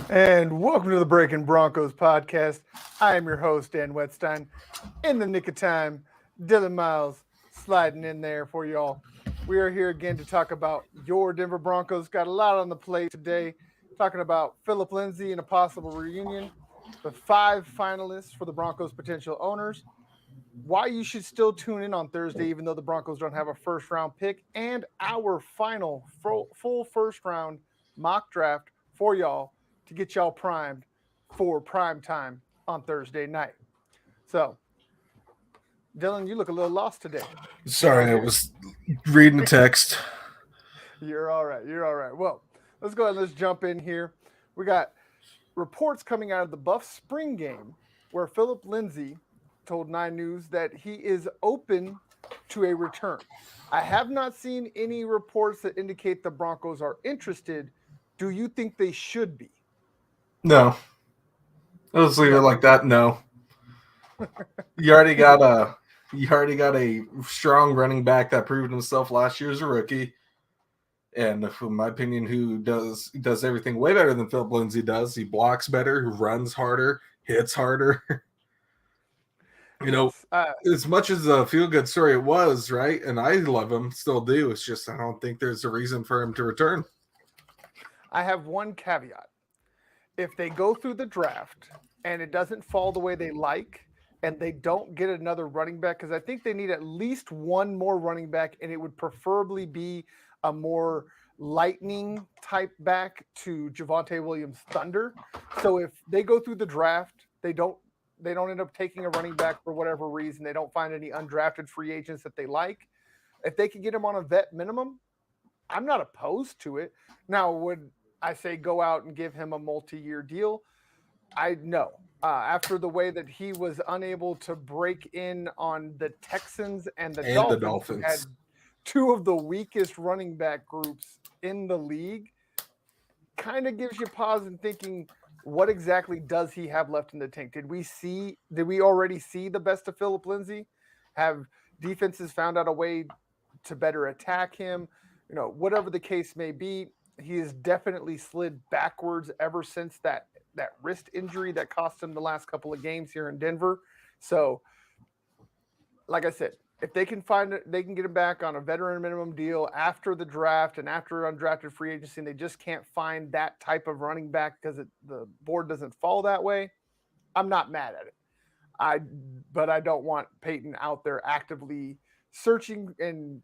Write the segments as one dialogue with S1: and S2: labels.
S1: And welcome to the Breakin Broncos podcast. I am your host, Dan Wetstein. In the nick of time, Dylan Miles sliding in there for y'all. We are here again to talk about your Denver Broncos. Got a lot on the plate today. Talking about Phillip Lindsay and a possible reunion, the 5 finalists for the Broncos potential owners, why you should still tune in on Thursday even though the Broncos don't have a first-round pick, and our final full first-round mock draft for y'all to get y'all primed for prime time on Thursday night. So, Dylan, you look a little lost today.
S2: Sorry, I was reading the text.
S1: You're all right. You're all right. Well, let's go ahead and let's jump in here. We got reports coming out of the Buff spring game where Phillip Lindsay told 9 News that he is open to a return. I have not seen any reports that indicate the Broncos are interested. Do you think they should be?
S2: No. Let's leave it like that. No. You already got a strong running back that proved himself last year as a rookie. And in my opinion, who does everything way better than Phillip Lindsay does. He blocks better, runs harder, hits harder. As much as a feel-good story it was, right? And I love him, still do. It's just I don't think there's a reason for him to return.
S1: I have one caveat. If they go through the draft and it doesn't fall the way they like and they don't get another running back, because I think they need at least one more running back, and it would preferably be a more lightning type back to Javonte Williams Thunder. So if they go through the draft, they don't end up taking a running back for whatever reason, they don't find any undrafted free agents that they like. If they could get him on a vet minimum, I'm not opposed to it. Now, would I say go out and give him a multi-year deal? I know. After the way that he was unable to break in on the Texans and the Dolphins. Had 2 of the weakest running back groups in the league, kind of gives you pause in thinking, what exactly does he have left in the tank? Did we already see the best of Phillip Lindsay? Have defenses found out a way to better attack him? Whatever the case may be, he has definitely slid backwards ever since that wrist injury that cost him the last couple of games here in Denver. So, like I said, if they can get him back on a veteran minimum deal after the draft and after undrafted free agency, and they just can't find that type of running back because the board doesn't fall that way, I'm not mad at it. But I don't want Peyton out there actively searching and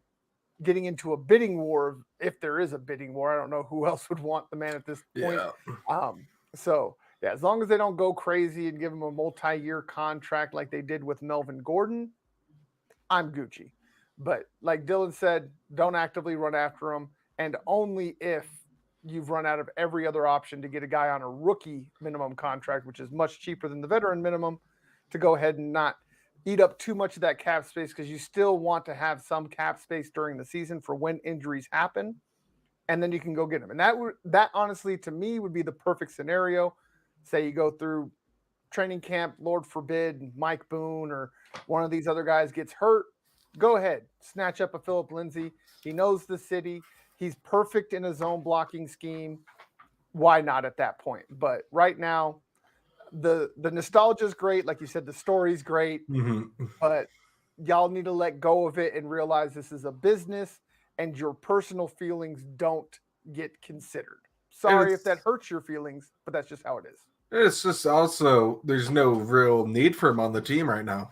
S1: getting into a bidding war, if there is a bidding war. I don't know who else would want the man at this point. Yeah. As long as they don't go crazy and give him a multi-year contract like they did with Melvin Gordon, I'm Gucci. But like Dylan said, don't actively run after him, and only if you've run out of every other option to get a guy on a rookie minimum contract, which is much cheaper than the veteran minimum, to go ahead and not eat up too much of that cap space, because you still want to have some cap space during the season for when injuries happen. and then you can go get him. And that honestly to me would be the perfect scenario. Say you go through training camp, Lord forbid, Mike Boone or one of these other guys gets hurt. Go ahead, snatch up a Phillip Lindsay. He knows the city. He's perfect in a zone blocking scheme. Why not at that point? But right now, the nostalgia is great. Like you said, the story's great, but y'all need to let go of it and realize this is a business and your personal feelings don't get considered. Sorry if that hurts your feelings, but that's just how it is.
S2: It's just also there's no real need for him on the team right now.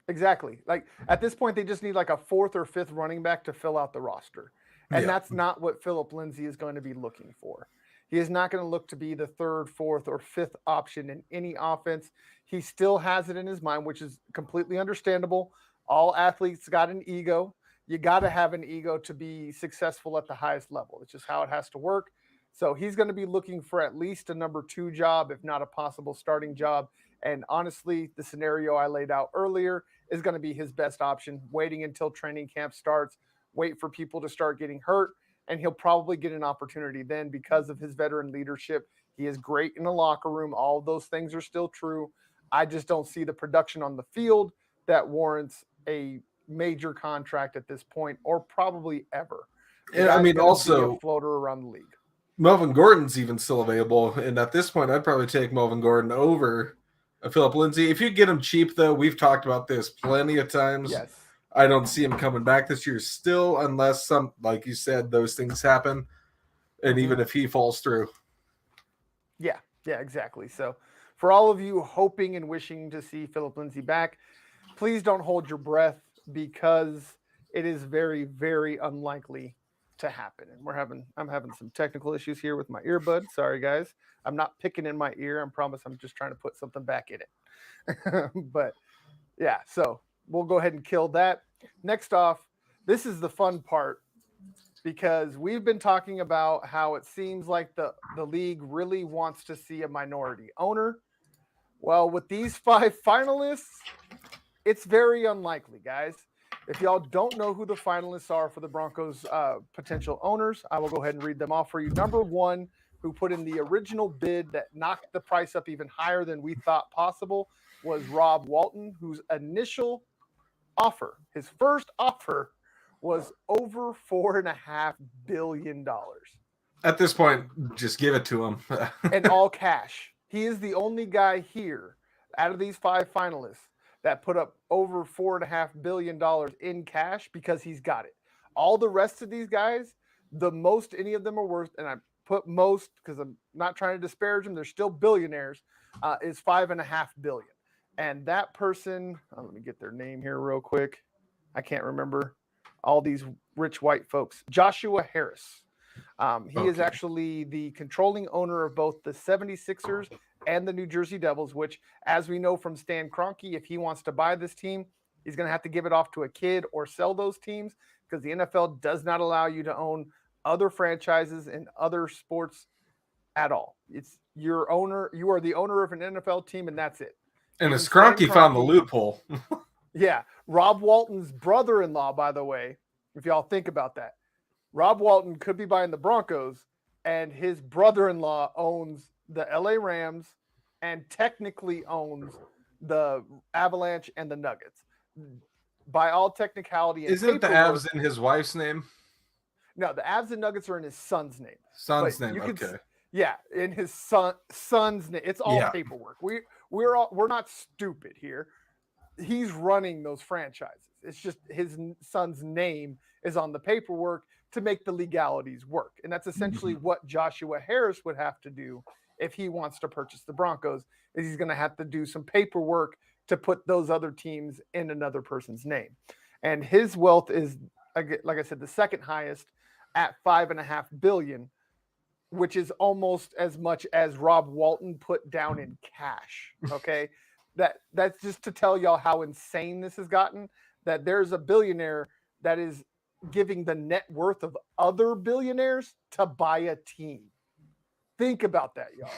S1: Exactly. Like at this point, they just need like a fourth or fifth running back to fill out the roster. And that's not what Phillip Lindsay is going to be looking for. He is not going to look to be the third, fourth, or fifth option in any offense. He still has it in his mind, which is completely understandable. All athletes got an ego. You got to have an ego to be successful at the highest level. It's just how it has to work. So he's going to be looking for at least a number 2 job, if not a possible starting job. And honestly, the scenario I laid out earlier is going to be his best option, waiting until training camp starts, wait for people to start getting hurt, and he'll probably get an opportunity then because of his veteran leadership. He is great in the locker room. All of those things are still true. I just don't see the production on the field that warrants a major contract at this point, or probably ever.
S2: And I mean, also
S1: be a floater around the league.
S2: Melvin Gordon's even still available, and at this point, I'd probably take Melvin Gordon over Phillip Lindsay. If you get him cheap, though, we've talked about this plenty of times.
S1: Yes.
S2: I don't see him coming back this year still, unless some, like you said, those things happen, and even if he falls through.
S1: Yeah, exactly. So for all of you hoping and wishing to see Phillip Lindsay back, please don't hold your breath because it is very, very unlikely to happen. And I'm having some technical issues here with my earbud. Sorry, guys. I'm not picking in my ear. I promise I'm just trying to put something back in it. But yeah, so we'll go ahead and kill that. Next off, this is the fun part because we've been talking about how it seems like the league really wants to see a minority owner. Well, with these 5 finalists, it's very unlikely, guys. If y'all don't know who the finalists are for the Broncos potential owners, I will go ahead and read them off for you. Number 1, who put in the original bid that knocked the price up even higher than we thought possible, was Rob Walton, whose initial offer, his first offer, was over $4.5 billion.
S2: At this point, just give it to him.
S1: And all cash. He is the only guy here out of these 5 finalists that put up over $4.5 billion in cash because he's got it. All the rest of these guys, the most any of them are worth, and I put most because I'm not trying to disparage them, they're still billionaires, is $5.5 billion. And that person, let me get their name here real quick. I can't remember all these rich white folks. Joshua Harris. He is actually the controlling owner of both the 76ers and the New Jersey Devils, which, as we know from Stan Kroenke, if he wants to buy this team, he's going to have to give it off to a kid or sell those teams because the NFL does not allow you to own other franchises and other sports at all. It's your owner. You are the owner of an NFL team, and that's it.
S2: And as Kroenke found the loophole.
S1: Yeah. Rob Walton's brother-in-law, by the way, if y'all think about that, Rob Walton could be buying the Broncos, and his brother-in-law owns the LA Rams and technically owns the Avalanche and the Nuggets. By all technicality,
S2: isn't the Avs in his wife's name?
S1: No, the Avs and Nuggets are in his son's name.
S2: Son's name, okay.
S1: Yeah, in his son's name. It's all paperwork. We're not stupid here. He's running those franchises. It's just his son's name is on the paperwork to make the legalities work. And that's essentially what Joshua Harris would have to do if he wants to purchase the Broncos, is he's going to have to do some paperwork to put those other teams in another person's name. And his wealth is, like I said, the second highest at $5.5 billion, which is almost as much as Rob Walton put down in cash. Okay. That's just to tell y'all how insane this has gotten, that there's a billionaire that is giving the net worth of other billionaires to buy a team. Think about that, y'all.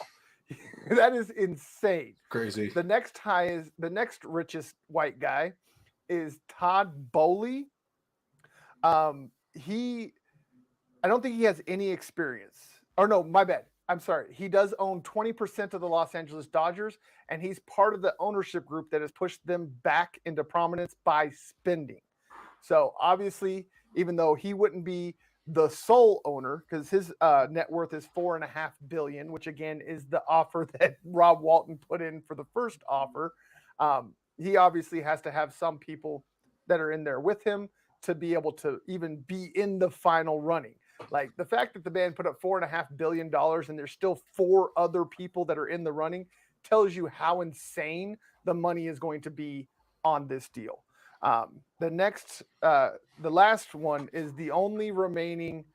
S1: That is insane.
S2: Crazy.
S1: The next richest white guy is Todd Bowley. He I don't think he has any experience. Or no, my bad. I'm sorry. He does own 20% of the Los Angeles Dodgers, and he's part of the ownership group that has pushed them back into prominence by spending. So obviously, even though he wouldn't be the sole owner, because his net worth is $4.5 billion, which again is the offer that Rob Walton put in for the first offer. He obviously has to have some people that are in there with him to be able to even be in the final running. Like the fact that the band put up $4.5 billion and there's still four other people that are in the running tells you how insane the money is going to be on this deal. The last one is the only remaining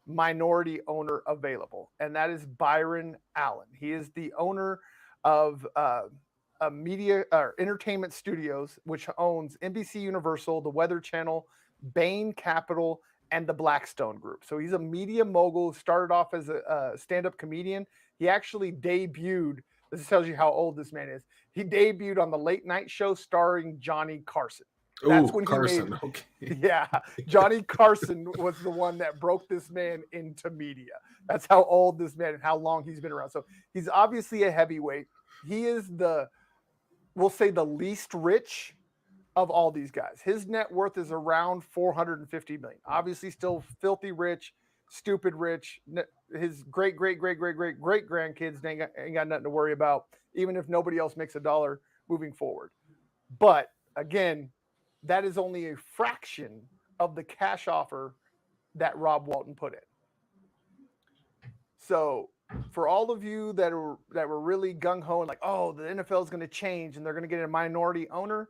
S1: minority owner available, and that is Byron Allen. He is the owner of a media or entertainment studios, which owns NBC Universal, the Weather Channel, Bain Capital, and the Blackstone Group. So he's a media mogul. Started off as a stand-up comedian. He actually debuted. This tells you how old this man is. He debuted on the late night show starring Johnny Carson. That's when
S2: Carson.
S1: he made.
S2: Okay.
S1: Yeah, Johnny Carson was the one that broke this man into media. That's how old this man and how long he's been around. So he's obviously a heavyweight. He is we'll say the least rich of all these guys. His net worth is around 450 million. Obviously still filthy rich, stupid rich. His great grandkids ain't got nothing to worry about, even if nobody else makes a dollar moving forward. But again, that is only a fraction of the cash offer that Rob Walton put in. So for all of you that were really gung ho and like, oh, the NFL is going to change and they're going to get a minority owner,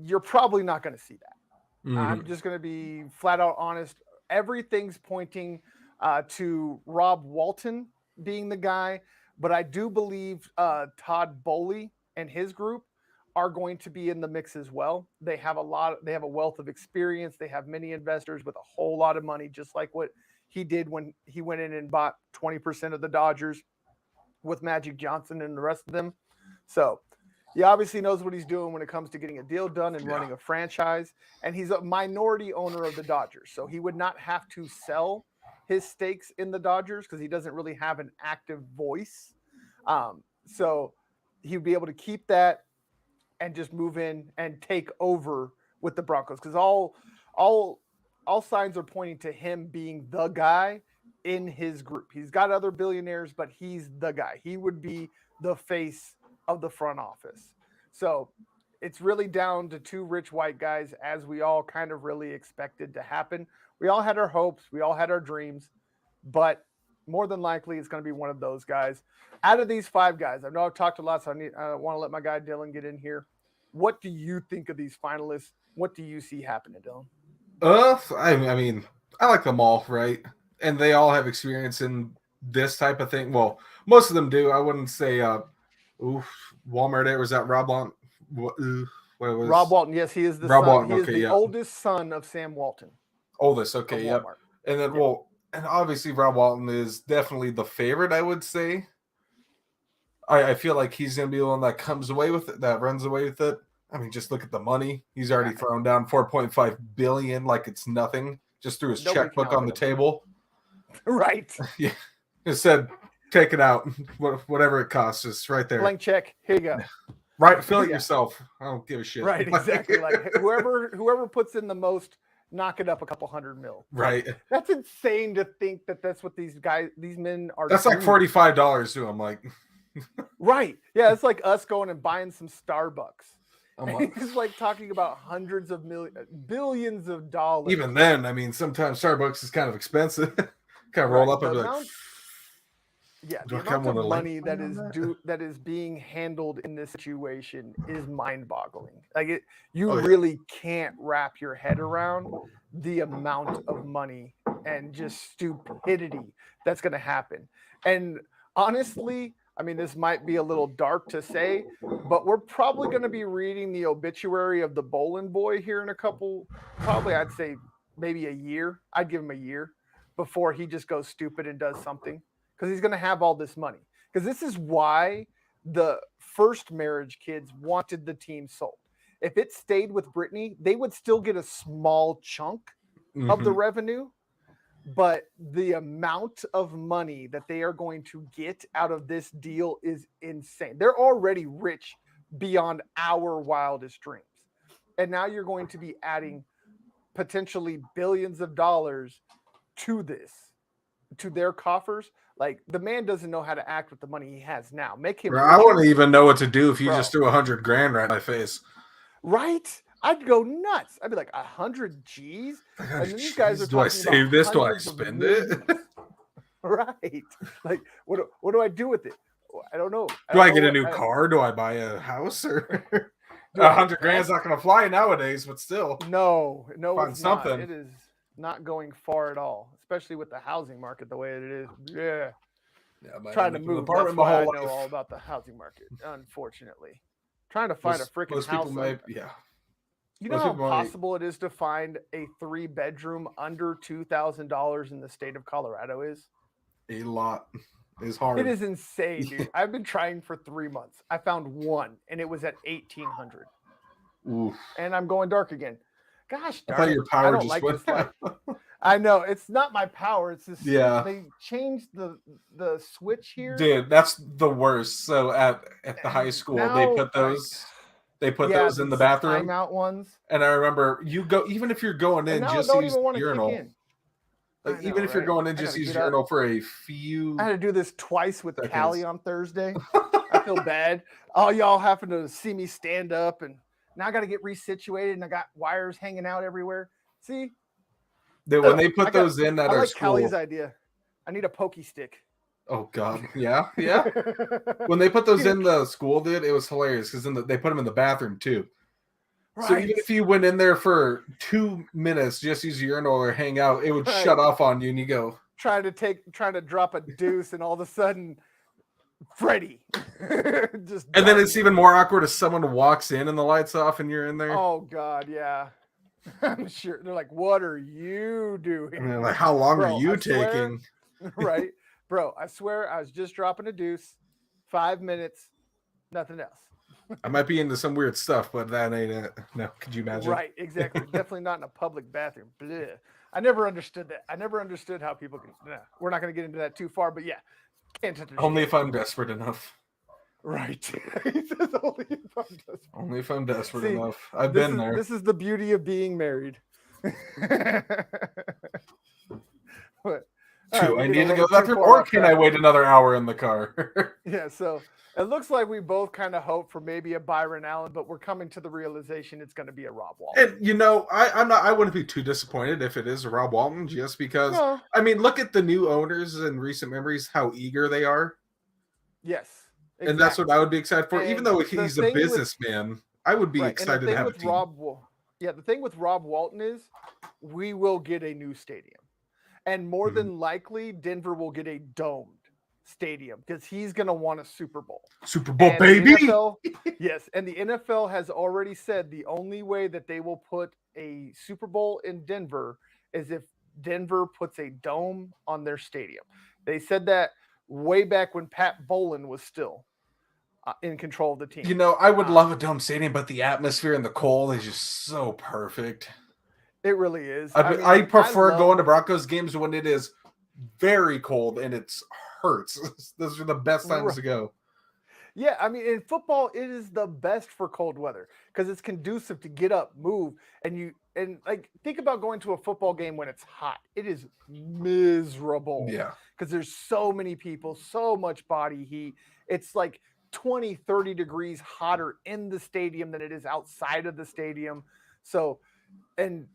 S1: you're probably not going to see that.
S2: Mm-hmm.
S1: I'm just going to be flat out honest. Everything's pointing to Rob Walton being the guy, but I do believe Todd Bowley and his group are going to be in the mix as well. They have a wealth of experience. They have many investors with a whole lot of money, just like what he did when he went in and bought 20% of the Dodgers with Magic Johnson and the rest of them. So he obviously knows what he's doing when it comes to getting a deal done and running a franchise. And he's a minority owner of the Dodgers. So he would not have to sell his stakes in the Dodgers because he doesn't really have an active voice. So he'd be able to keep that and just move in and take over with the Broncos. Because all signs are pointing to him being the guy in his group. He's got other billionaires, but he's the guy. He would be the face of the front office. So it's really down to two rich white guys, as we all kind of really expected to happen. We all had our hopes, we all had our dreams, but more than likely it's going to be one of those guys. Out of these five guys, I know I've talked a lot, so I want to let my guy Dylan get in here. What do you think of these finalists? What do you see happening, Dylan?
S2: I mean, I like them all, right? And they all have experience in this type of thing. Well, most of them do. I wouldn't say, Walmart. There was that Rob Walton.
S1: Rob Walton? Yes, he is the
S2: Rob
S1: son.
S2: Walton,
S1: He is
S2: okay,
S1: the
S2: yeah.
S1: oldest son of Sam Walton.
S2: Oldest, okay, yep.
S1: Walmart.
S2: And then, and obviously Rob Walton is definitely the favorite, I would say. I feel like he's going to be the one that comes away with it, that runs away with it. I mean, just look at the money. He's already thrown down $4.5 billion like it's nothing. Just threw his checkbook on the table.
S1: Right.
S2: Yeah. It said, take it out. Whatever it costs. Just right there.
S1: Blank check. Here you go.
S2: Right. Fill it yourself. I don't give a shit.
S1: Right. Exactly. Like whoever puts in the most, knock it up a couple $100 million.
S2: Right.
S1: That's insane to think that that's what these men are
S2: That's doing. Like $45 to them. Like.
S1: Right. Yeah. It's like us going and buying some Starbucks. He's like talking about hundreds of billions of dollars.
S2: Even then, I mean, sometimes Starbucks is kind of expensive. Kind of roll up and be like,
S1: yeah, the amount of money that is being handled in this situation is mind-boggling. Like you really can't wrap your head around the amount of money and just stupidity that's going to happen. And honestly, I mean, this might be a little dark to say, but we're probably going to be reading the obituary of the Bolin boy here in probably I'd say maybe a year. I'd give him a year before he just goes stupid and does something, because he's going to have all this money. Because this is why the first marriage kids wanted the team sold. If it stayed with Brittany, they would still get a small chunk of the revenue, but the amount of money that they are going to get out of this deal is insane. They're already rich beyond our wildest dreams. And now you're going to be adding potentially billions of dollars to this, to their coffers. Like, the man doesn't know how to act with the money he has now. Make him
S2: Bro, I
S1: richer,
S2: wouldn't even know what to do if you
S1: Bro.
S2: just threw $100,000 right in my face.
S1: right? I'd go nuts. I'd be like 100 G's, and then these guys are
S2: Do I
S1: talking
S2: save
S1: about
S2: this? Do I
S1: hundreds of
S2: spend it?
S1: millions. Right? Like, what do I do with it? I don't know.
S2: Do I get a new car? Do I buy a house? Or $100,000 is not going to fly nowadays, but still.
S1: No,
S2: Find
S1: it's
S2: something.
S1: not. It is not going far at all, especially with the housing market the way it is. Yeah. Trying to move. That's why I know all about the housing market, unfortunately. Trying to find a freaking house. You know how possible it is to find a 3-bedroom under $2,000 in the state of Colorado is?
S2: A lot. It's hard.
S1: It is insane, dude. I've been trying for 3 months. I found one, and it was at $1,800.
S2: Oof.
S1: And I'm going dark again. Gosh darn
S2: I thought your power
S1: I don't
S2: just
S1: like
S2: went
S1: this life. I know it's not my power. It's just they changed the switch here.
S2: Dude, that's the worst. So at the high school,
S1: now,
S2: they put those. They put those in the bathroom.
S1: Timeout ones.
S2: And I remember you go even if you're going in, just use the urinal. Like, even if you're going in, just use urinal for a few.
S1: I had to do this twice with Callie on Thursday. I feel bad. All y'all happen to see me stand up, and now I got to get resituated, and I got wires hanging out everywhere. See,
S2: when they put those in at our school,
S1: Callie's idea. I need a pokey stick.
S2: Oh God, yeah. When they put those in the school, dude, it was hilarious because they put them in the bathroom too. Right. So even if you went in there for 2 minutes, just use urinal or hang out, it would shut off on you, and you go
S1: trying to drop a deuce, and all of a sudden, Freddie.
S2: And then it's even more awkward if someone walks in and the lights off, and you're in there.
S1: Oh God, yeah. I'm sure they're like, "What are you doing?"
S2: And they're like, "How long are you taking?"
S1: Right. Bro, I swear I was just dropping a deuce, 5 minutes, nothing else.
S2: I might be into some weird stuff, but that ain't it. No, could you imagine?
S1: Right, exactly. Definitely not in a public bathroom. Blech. I never understood that. I never understood how people can. Nah, we're not going to get into that too far, but yeah. Can't touch
S2: only if I'm desperate enough.
S1: Right. He says only if I'm desperate.
S2: Only if I'm desperate enough. I've been there.
S1: This is the beauty of being married. But,
S2: I need to go to the bathroom, or can I wait another hour in the car?
S1: Yeah, so it looks like we both kind of hope for maybe a Byron Allen, but we're coming to the realization it's going to be a Rob Walton.
S2: And I wouldn't be too disappointed if it is a Rob Walton, just because. No. I mean, look at the new owners in recent memories, how eager they are.
S1: Yes,
S2: exactly. And that's what I would be excited for. And even though he's a businessman, I would be excited to have a team.
S1: The thing with Rob Walton is we will get a new stadium. And more than likely, Denver will get a domed stadium because he's going to want a Super Bowl.
S2: Super Bowl, baby!
S1: Yes, and the NFL has already said the only way that they will put a Super Bowl in Denver is if Denver puts a dome on their stadium. They said that way back when Pat Bowlen was still in control of the team.
S2: I would love a dome stadium, but the atmosphere and the cold is just so perfect.
S1: It really is.
S2: I prefer going to Broncos games when it is very cold and it hurts. Those are the best times to go.
S1: Yeah, I mean, in football, it is the best for cold weather because it's conducive to get up, move, and think about going to a football game when it's hot. It is miserable.
S2: Yeah.
S1: Because there's so many people, so much body heat. It's like 20, 30 degrees hotter in the stadium than it is outside of the stadium. So, and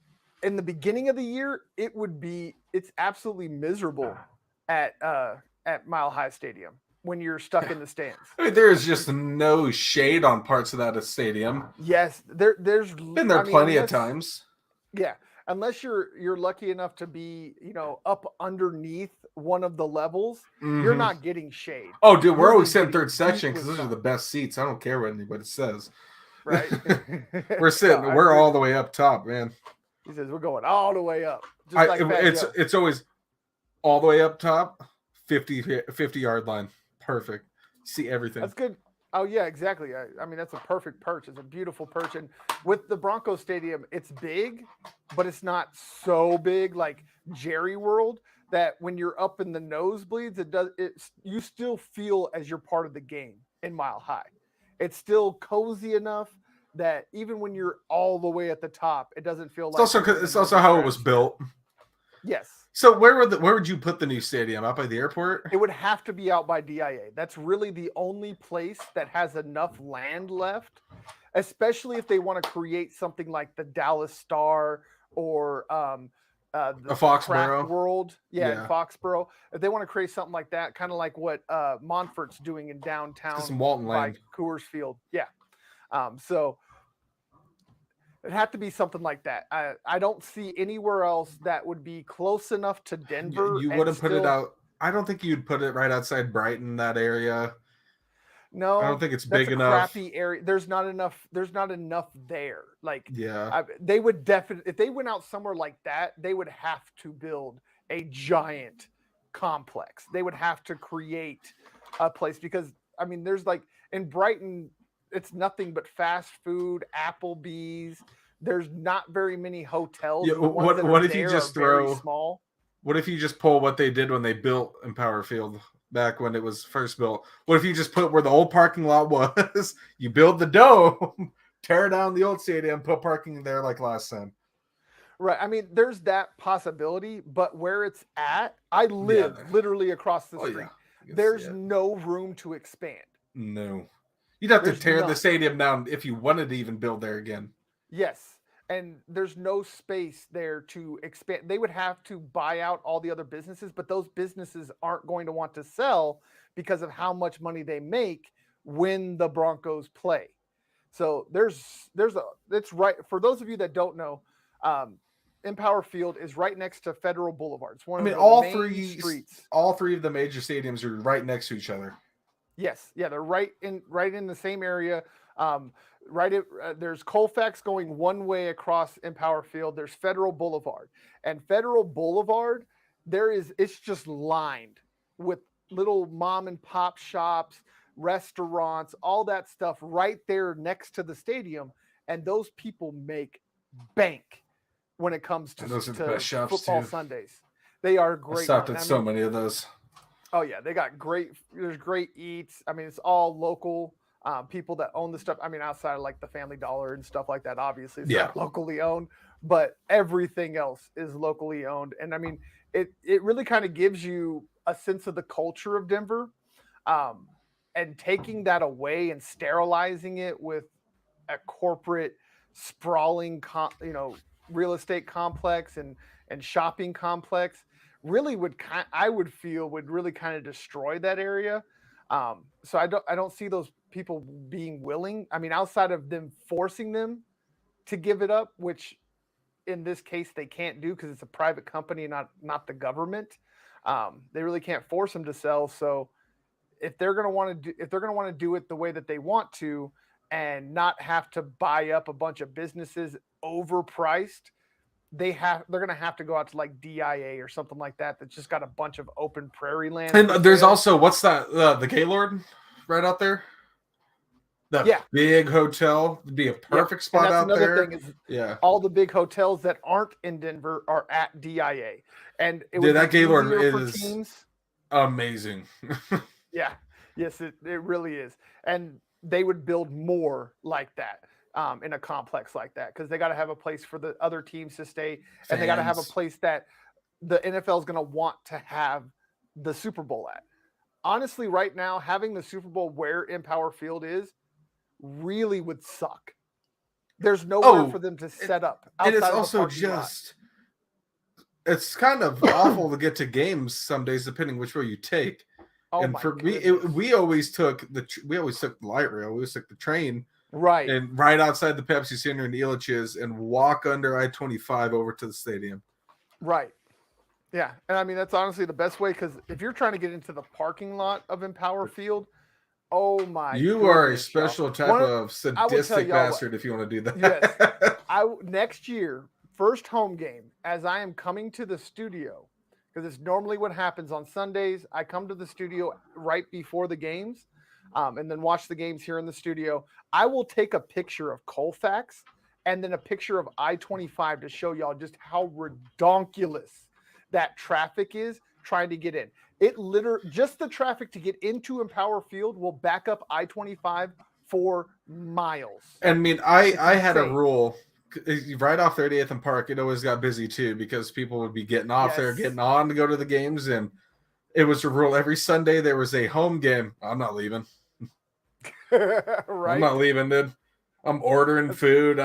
S1: in the beginning of the year, it's absolutely miserable at Mile High Stadium when you're stuck in the stands.
S2: I mean, there is just no shade on parts of that stadium.
S1: Yes, there's
S2: been there plenty of times.
S1: Yeah, unless you're lucky enough to be up underneath one of the levels, you're not getting shade.
S2: Oh, dude, we're always sitting third section because those are the best seats. I don't care what anybody says.
S1: Right.
S2: We're all the way up top, man.
S1: He says we're going all the way up.
S2: It's always all the way up top, 50-yard line. Perfect. See everything.
S1: That's good. Oh yeah, exactly. I mean, that's a perfect perch. It's a beautiful perch, and with the Broncos Stadium, it's big, but it's not so big like Jerry World. That when you're up in the nosebleeds, it does. It's you still feel as you're part of the game in Mile High. It's still cozy enough that even when you're all the way at the top, it doesn't feel
S2: It's
S1: like
S2: also
S1: you're in a
S2: it's also
S1: movie
S2: how it was
S1: stratosphere.
S2: built.
S1: Yes.
S2: So where would you put the new stadium? Out by the airport?
S1: It would have to be out by DIA. That's really the only place that has enough land left, especially if they want to create something like the Dallas Star or
S2: A
S1: the Craft
S2: Foxborough?
S1: World, yeah, in
S2: Yeah.
S1: Foxborough. If they want to create something like that, kind of like what Montfort's doing in
S2: Let's get some
S1: downtown
S2: Walton
S1: by
S2: land.
S1: Coors Field, yeah. So it had to be something like that. I don't see anywhere else that would be close enough to Denver
S2: You
S1: and
S2: wouldn't put it
S1: still.
S2: out. I don't think you'd put it right outside Brighton, that area. I don't
S1: No,
S2: think it's
S1: that's
S2: big
S1: a
S2: enough.
S1: crappy area. There's not enough. There's not enough there. Like,
S2: Yeah.
S1: they would definitely, if they went out somewhere like that, they would have to build a giant complex. They would have to create a place because I mean, there's like in Brighton, it's nothing but fast food, Applebee's. There's not very many hotels,
S2: Yeah.
S1: and the ones that are
S2: What if you
S1: there are
S2: just
S1: very
S2: throw?
S1: small.
S2: What if you just pull what they did when they built Empower Field back when it was first built? What if you just put where the old parking lot was? You build the dome, tear down the old stadium, put parking there like last time.
S1: Right. I mean, there's that possibility, but where it's at, I
S2: Yeah.
S1: live literally across the
S2: Oh yeah.
S1: street.
S2: I can see
S1: There's
S2: it.
S1: no room to expand.
S2: No. You'd have to
S1: There's
S2: tear the
S1: none.
S2: stadium down if you wanted to even build there again.
S1: Yes. And there's no space there to expand. They would have to buy out all the other businesses, but those businesses aren't going to want to sell because of how much money they make when the Broncos play. So there's a it's right for those of you that don't know, um, Empower Field is right next to Federal Boulevard. It's one
S2: I
S1: of
S2: mean,
S1: the main streets.
S2: all three of the major stadiums are right next to each other.
S1: Yes, yeah, they're right in the same area. Um, there's Colfax going one way across Empower Field. There's Federal Boulevard, and Federal Boulevard, it's just lined with little mom and pop shops, restaurants, all that stuff right there next to the stadium, and those people make bank when it comes
S2: And those are the
S1: to
S2: best shops
S1: football
S2: too.
S1: Sundays. They are
S2: I
S1: great,
S2: stopped
S1: man.
S2: at
S1: I
S2: so
S1: mean,
S2: many of those.
S1: oh yeah, they got great. There's great eats. I mean, it's all local people that own the stuff. I mean, outside of like the Family Dollar and stuff like that. Obviously, it's
S2: Yeah.
S1: not locally owned, but everything else is locally owned. And I mean, it really kind of gives you a sense of the culture of Denver, um, and taking that away and sterilizing it with a corporate sprawling, real estate complex and shopping complex really I would feel would really kind of destroy that area. So I don't see those people being willing. I mean, outside of them forcing them to give it up, which in this case they can't do because it's a private company, not the government. They really can't force them to sell. So if they're going to want to do it the way that they want to and not have to buy up a bunch of businesses overpriced, they're going to have to go out to like DIA or something like that that's just got a bunch of open prairie land
S2: And
S1: for
S2: there's
S1: sale.
S2: also what's that? The Gaylord, right out there. That
S1: Yeah.
S2: big hotel would be a
S1: Yep.
S2: perfect
S1: And
S2: spot
S1: that's
S2: out
S1: another thing
S2: there.
S1: is
S2: Yeah,
S1: all the big hotels that aren't in Denver are at DIA. And it
S2: dude,
S1: would
S2: that
S1: be
S2: Gaylord
S1: easier for
S2: is
S1: teams.
S2: amazing.
S1: Yeah. Yes, it really is. And they would build more like that, in a complex like that because they got to have a place for the other teams to stay, and they got to have a
S2: Fans.
S1: place that the NFL is going to want to have the Super Bowl at. Honestly, right now, having the Super Bowl where Empower Field is really would suck. There's nowhere for
S2: Oh,
S1: them to
S2: it,
S1: set up
S2: and it's
S1: outside of the
S2: also
S1: parking lot.
S2: just it's kind of awful to get to games some days depending which way you take.
S1: Oh
S2: And
S1: my
S2: for me,
S1: goodness.
S2: we always took the light rail. We always took the train
S1: Right.
S2: and right outside the Pepsi Center in Elitch's and walk under I-25 over to the stadium.
S1: Right. Yeah. And I mean, that's honestly the best way because if you're trying to get into the parking lot of Empower Field, oh my
S2: You are a
S1: goodness, y'all.
S2: special type of
S1: I will tell
S2: sadistic
S1: y'all what.
S2: bastard if you want to do
S1: Yes.
S2: that.
S1: Next year, first home game, as I am coming to the studio, because it's normally what happens on Sundays. I come to the studio right before the games. and then watch the games here in the studio. I will take a picture of Colfax and then a picture of I-25 to show y'all just how redonkulous that traffic is trying to get in. It literally, just the traffic to get into Empower Field will back up I-25 for miles.
S2: I mean, I had a rule right off 30th and Park. It always got busy too because people would be getting off there, getting on to go to the games, and it was a rule every Sunday there was a home game. I'm not leaving.
S1: Right?
S2: I'm not leaving, dude. I'm ordering food.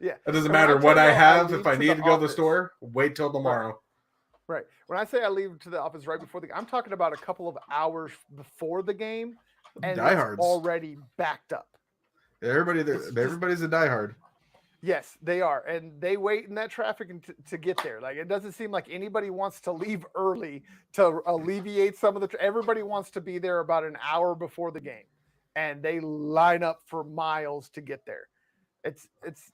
S1: Yeah.
S2: It doesn't matter what I have. If I need to go to the store, wait till tomorrow.
S1: Right. When I say I leave to the office right before I'm talking about a couple of hours before the game, and it's already backed up.
S2: Everybody's a diehard.
S1: Yes, they are, and they wait in that traffic to get there. Like, it doesn't seem like anybody wants to leave early to alleviate some of the. Everybody wants to be there about an hour before the game, and they line up for miles to get there. It's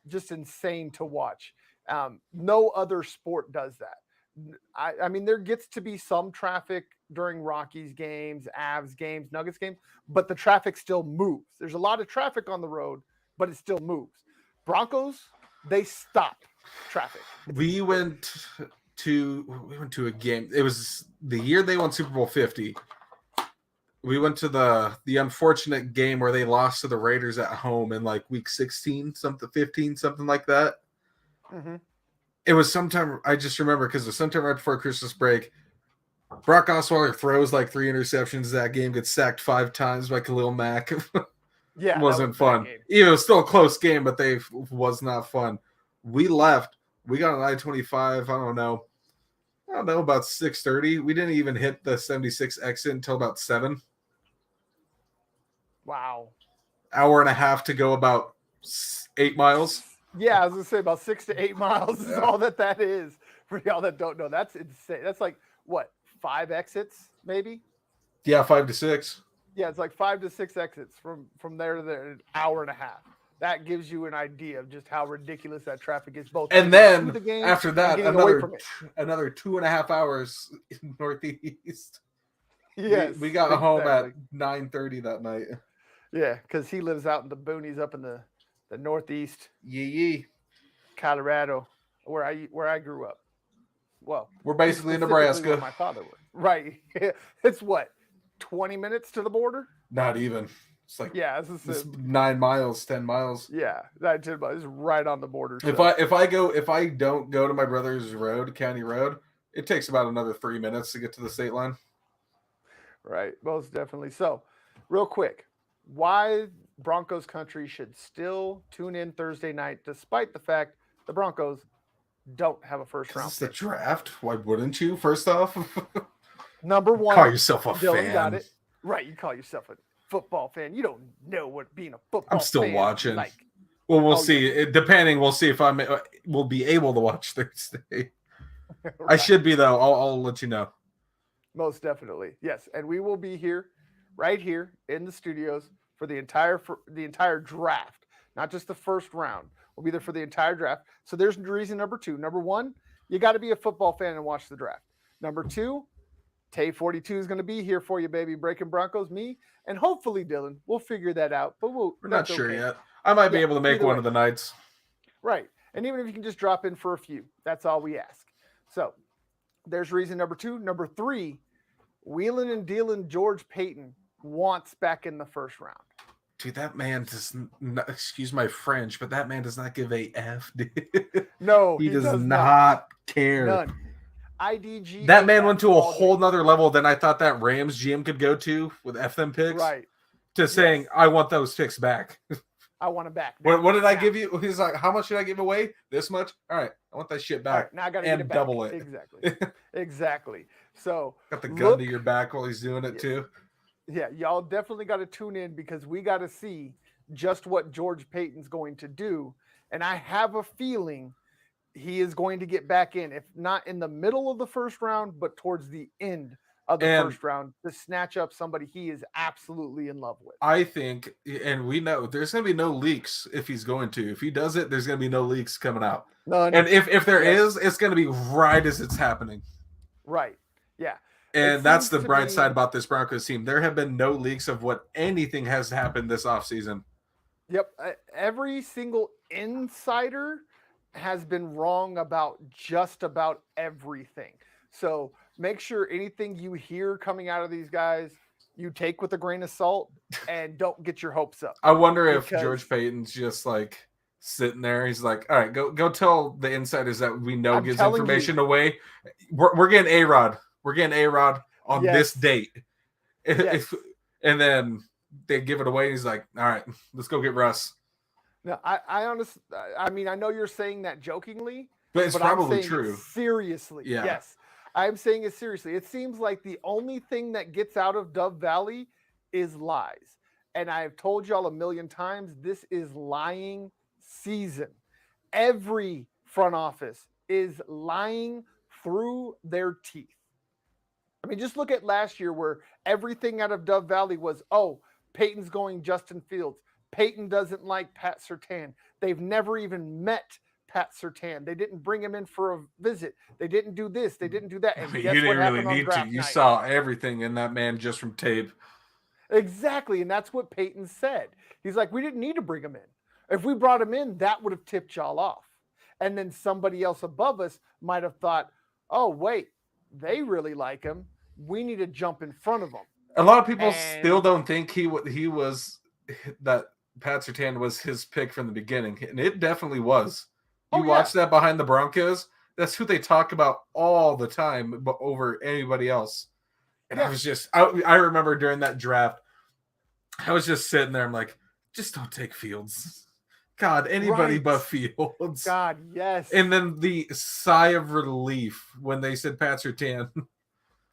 S1: just insane to watch. No other sport does that. I mean, there gets to be some traffic during Rockies games, Avs games, Nuggets games, but the traffic still moves. There's a lot of traffic on the road, but it still moves. Broncos, they stop traffic.
S2: We went to a game. It was the year they won Super Bowl 50. We went to the unfortunate game where they lost to the Raiders at home in like week 16, 15, something like that.
S1: Mm-hmm.
S2: It was sometime, I just remember because it was sometime right before Christmas break. Brock Osweiler throws like 3 interceptions. That game gets sacked 5 times by Khalil Mack.
S1: Yeah,
S2: it wasn't fun. It was still a close game, but was not fun. We left. We got an I-25. I don't know, about 6:30. We didn't even hit the 76 exit until about 7.
S1: Wow.
S2: Hour and a half to go about 8 miles.
S1: Yeah, I was going to say about 6 to 8 miles is all that is. For y'all that don't know, that's insane. That's like, what, 5 exits maybe?
S2: Yeah, 5 to 6.
S1: Yeah, it's like 5 to 6 exits from there to there, an hour and a half. That gives you an idea of just how ridiculous that traffic is. Both,
S2: and then
S1: the game
S2: after that, another 2.5 hours in Northeast.
S1: Yes,
S2: we got home at 9:30 that night.
S1: Yeah, because he lives out in the boonies up in the Northeast.
S2: Yee.
S1: Colorado, where I grew up. Well,
S2: we're basically in Nebraska.
S1: Where my father was. Right. It's what, 20 minutes to the border?
S2: Not even. It's like
S1: it's
S2: 9 miles, 10 miles.
S1: Yeah, 10 miles. It's right on the border.
S2: So. If I don't go to my brother's county road, it takes about another 3 minutes to get to the state line.
S1: Right, most definitely. So, real quick, why Broncos country should still tune in Thursday night, despite the fact the Broncos don't have a first round.
S2: It's the draft. Why wouldn't you? First off,
S1: number one,
S2: call yourself a
S1: Dylan
S2: fan.
S1: Got it right. You call yourself a football fan. You don't know what being a football.
S2: I'm still
S1: fan
S2: watching.
S1: Like.
S2: Well, we'll see. Yeah. Depending, we'll see if we'll be able to watch Thursday. Right. I should be though. I'll let you know.
S1: Most definitely, yes, and we will be here, right here in the studios for the entire draft, not just the first round. We'll be there for the entire draft. So there's reason number 2. Number 1, you got to be a football fan and watch the draft. Number 2, Tay 42 is going to be here for you, baby. Breaking Broncos, me, and hopefully Dylan. We'll figure that out, but we're
S2: not sure yet. I might be able to make one of the nights.
S1: Right, and even if you can just drop in for a few, that's all we ask. So there's reason number 2. Number 3, wheeling and dealing George Payton wants back in the first round.
S2: Dude, that man does not, excuse my French, but that man does not give a F, dude.
S1: No,
S2: he does not care.
S1: None. IDG.
S2: That man went to a whole nother level than I thought that Rams GM could go to with F them picks.
S1: Right.
S2: To saying, I want those picks back.
S1: I want them back.
S2: What did I give you? He's like, how much did I give away? This much? All right. I want that shit back.
S1: Right, now I got to
S2: get
S1: it back.
S2: Double it.
S1: Exactly. Exactly. So
S2: got the gun to your back while he's doing it too.
S1: Yeah, y'all definitely got to tune in because we got to see just what George Payton's going to do. And I have a feeling he is going to get back in, if not in the middle of the first round, but towards the end of the first round to snatch up somebody he is absolutely in love with.
S2: I think, and we know there's going to be no leaks if he's going to. If he does it, there's going to be no leaks coming out.
S1: None.
S2: And if there is, it's going to be right as it's happening.
S1: Right. Yeah.
S2: And that's
S1: seems
S2: the
S1: to
S2: bright side
S1: me,
S2: about this Broncos team. There have been no leaks of what anything has happened this offseason.
S1: yep, every single insider has been wrong about just about everything. So make sure anything you hear coming out of these guys, you take with a grain of salt and don't get your hopes up.
S2: I wonder if
S1: Because
S2: George Payton's just like sitting there. He's like, all right, go tell the insiders that we know
S1: I'm
S2: gives
S1: telling you,
S2: information away. We're getting A-Rod. We're getting A-Rod on this
S1: yes,
S2: date.
S1: yes.
S2: And then they give it away. And he's like, all right, let's go get Russ.
S1: No, I honestly, I mean, I know you're saying that jokingly,
S2: But it's
S1: but I'm
S2: probably
S1: saying
S2: true.
S1: it seriously.
S2: Yeah.
S1: Yes, I'm saying it seriously. It seems like the only thing that gets out of Dove Valley is lies. And I've told y'all a million times, this is lying season. Every front office is lying through their teeth. I mean, just look at last year where everything out of Dove Valley was, oh, Peyton's going Justin Fields. Peyton doesn't like Pat Surtain. They've never even met Pat Surtain. They didn't bring him in for a visit. They didn't do this. They didn't do that. And
S2: You
S1: guess
S2: didn't
S1: what
S2: really
S1: happened on
S2: need to.
S1: draft
S2: You
S1: night?
S2: saw everything in that man just from tape.
S1: Exactly. And that's what Peyton said. He's like, we didn't need to bring him in. If we brought him in, that would have tipped y'all off. And then somebody else above us might have thought, oh, wait, they really like him. We need to jump in front of them.
S2: A lot of people
S1: And
S2: still don't think he was that Pat Surtain was his pick from the beginning, and it definitely was. You watch that behind the Broncos, that's who they talk about all the time, but over anybody else. And I was just, I remember during that draft, I was just sitting there. I'm like, just don't take Fields. God, anybody but Fields.
S1: God, yes.
S2: And then the sigh of relief when they said Pat Surtain.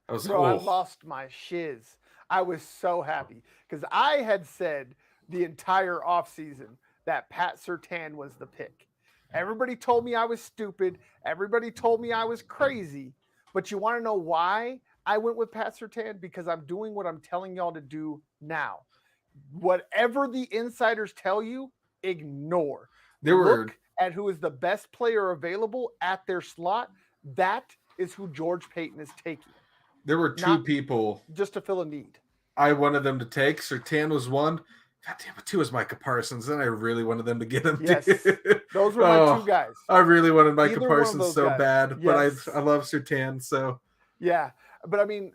S2: I was
S1: I lost my shiz. I was so happy because I had said the entire offseason that Pat Surtain was the pick. Everybody told me I was stupid. Everybody told me I was crazy. But you want to know why I went with Pat Surtain? Because I'm doing what I'm telling y'all to do now. Whatever the insiders tell you, ignore. Look at who is the best player available at their slot. That is who George Payton is taking.
S2: There were two people
S1: just to fill a need.
S2: I wanted them to take. Surtain was one. God damn it, two was Micah Parsons. Then I really wanted them to get him.
S1: Yes, those were my two guys.
S2: I really wanted Micah Parsons so bad,
S1: yes.
S2: But I love Surtain. So
S1: yeah, but I mean,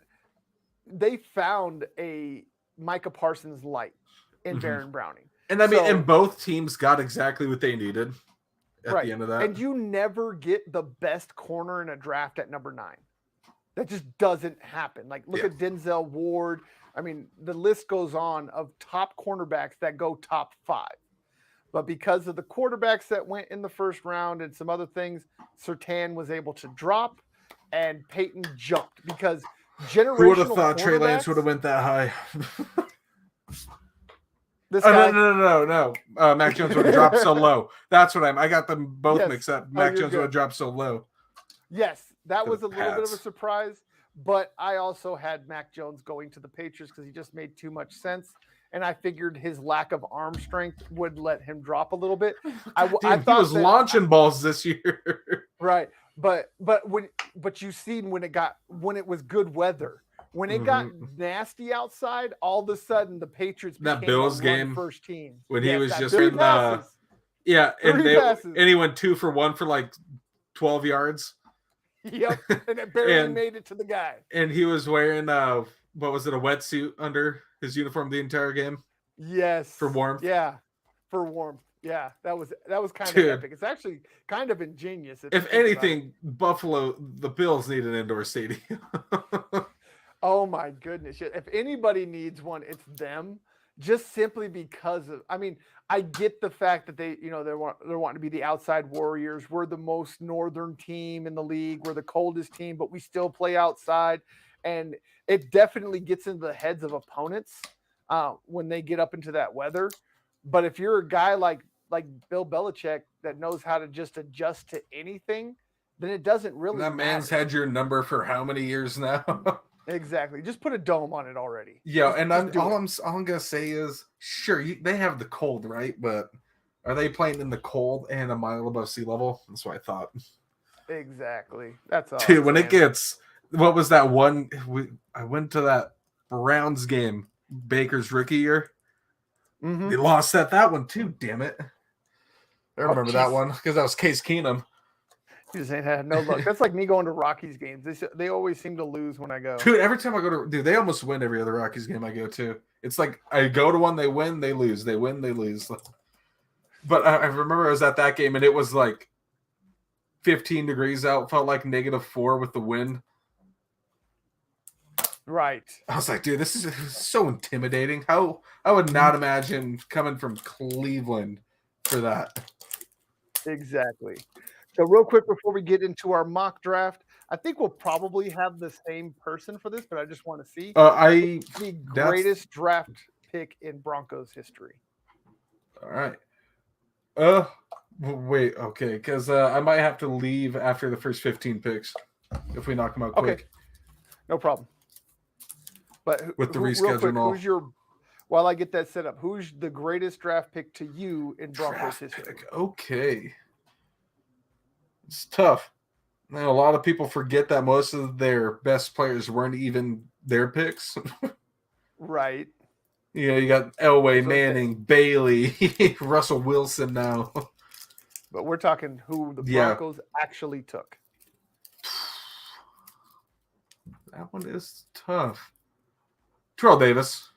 S1: they found a Micah Parsons light in Baron Browning,
S2: and I mean, and both teams got exactly what they needed at the end of that.
S1: And you never get the best corner in a draft at number 9. That just doesn't happen. Like, look at Denzel Ward. I mean, the list goes on of top cornerbacks that go top 5. But because of the quarterbacks that went in the first round and some other things, Surtain was able to drop and Peyton jumped because generational
S2: Who would have thought Trey Lance would have went that high?
S1: This guy,
S2: no. Mac Jones would have dropped so low. That's what I got them both mixed up. Mac Jones would have dropped so low.
S1: Yes, that was a little bit of a surprise, but I also had Mac Jones going to the Patriots because he just made too much sense, and I figured his lack of arm strength would let him drop a little bit. I thought
S2: he was launching balls this year,
S1: right? But you seen when it was good weather, when it got nasty outside, all of a sudden the Patriots became
S2: that Bills game
S1: first team
S2: when he was just in and he went 2 for 1 for like 12 yards.
S1: Yep, and it barely made it to the guy.
S2: And he was wearing what was it, a wetsuit under his uniform the entire game?
S1: Yes,
S2: for warmth.
S1: Yeah, for warmth. Yeah, that was kind of epic. It's actually kind of ingenious.
S2: If anything, Buffalo, the Bills need an indoor stadium.
S1: Oh my goodness! If anybody needs one, it's them. Just simply because of, I mean, I get the fact that they're wanting to be the outside warriors. We're the most northern team in the league. We're the coldest team, but we still play outside, and it definitely gets into the heads of opponents when they get up into that weather. But if you're a guy like Bill Belichick that knows how to just adjust to anything, then it doesn't really
S2: that man's had your number for how many years now?
S1: Exactly. Just put a dome on it already.
S2: Yeah, and all I'm gonna say is, sure, they have the cold, right? But are they playing in the cold and a mile above sea level? That's what I thought.
S1: Exactly. That's all.
S2: Dude, when it gets What was that one? I went to that Browns game, Baker's rookie year.
S1: Mm-hmm.
S2: They lost that one too. Damn it! I remember that one because that was Case Keenum.
S1: You just ain't had no luck. That's like me going to Rockies games. They always seem to lose when I go.
S2: Dude, every time I go to, they almost win every other Rockies game I go to. It's like I go to one, they win, they lose, they win, they lose. But I remember I was at that game and it was like 15 degrees out, felt like -4 with the wind.
S1: Right.
S2: I was like, dude, this is so intimidating. How I would not imagine coming from Cleveland for that.
S1: Exactly. So real quick before we get into our mock draft, I think we'll probably have the same person for this, but I just want to see the greatest draft pick in Broncos history.
S2: All right. Wait, okay, because I might have to leave after the first 15 picks if we knock them out quick.
S1: Okay, no problem. But
S2: with the reschedule and all.
S1: Who's your? While I get that set up, who's the greatest draft pick to you in Broncos history?
S2: Okay, it's tough. Now, a lot of people forget that most of their best players weren't even their picks.
S1: Right.
S2: You know, you got Elway, Manning, Bailey, Russell Wilson now.
S1: But we're talking who the Broncos actually took.
S2: That one is tough. Terrell Davis.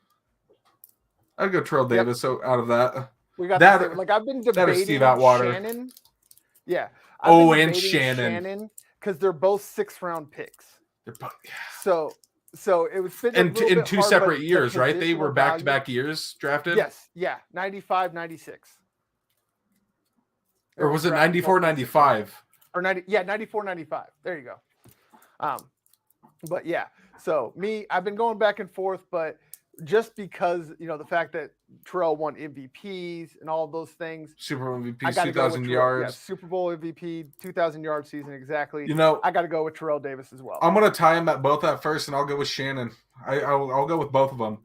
S2: I'd go Terrell Davis out of that.
S1: We got that. Like I've been debating
S2: Steve Atwater.
S1: Shannon. Yeah.
S2: And Shannon.
S1: Because they're both 6th-round picks.
S2: They're both,
S1: So it was
S2: in two separate years, right? They were back-to-back years drafted?
S1: Yes. Yeah. 95, 96.
S2: Or was it 94, 95?
S1: Or 90, yeah, 94, 95. There you go. But yeah, so I've been going back and forth, but just because, you know, the fact that Terrell won MVPs and all of those things.
S2: Super Bowl MVP, 2,000 yards.
S1: Yeah, Super Bowl MVP, 2,000 yard season, exactly.
S2: You know,
S1: I got to go with Terrell Davis as well.
S2: I'm going to tie them both at first, and I'll go with Shannon. I'll go with both of them.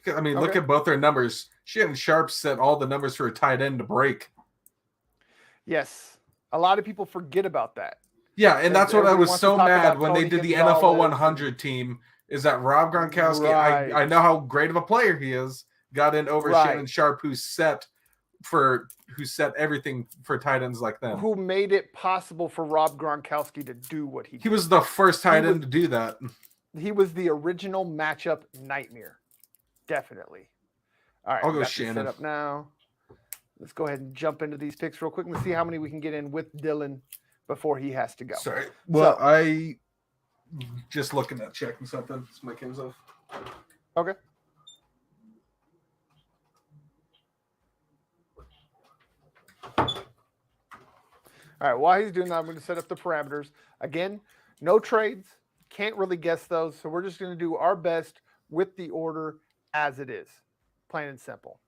S2: I mean, look at both their numbers. Shannon Sharp set all the numbers for a tight end to break.
S1: Yes. A lot of people forget about that.
S2: Yeah, and that's what I was so mad when they did the NFL 100 team, is that Rob Gronkowski, I know how great of a player he is, got in over Shannon Sharp, who set everything for tight ends like them.
S1: Who made it possible for Rob Gronkowski to do what he did.
S2: He was the first tight end to do that.
S1: He was the original matchup nightmare. Definitely. All right,
S2: I'll go Shannon.
S1: Set up now. Let's go ahead and jump into these picks real quick and see how many we can get in with Dylan before he has to go.
S2: Sorry. Well, I just looking at checking something. It's my cam's off.
S1: Okay. All right. While he's doing that, I'm going to set up the parameters. Again, no trades. Can't really guess those. So we're just going to do our best with the order as it is. Plain and simple.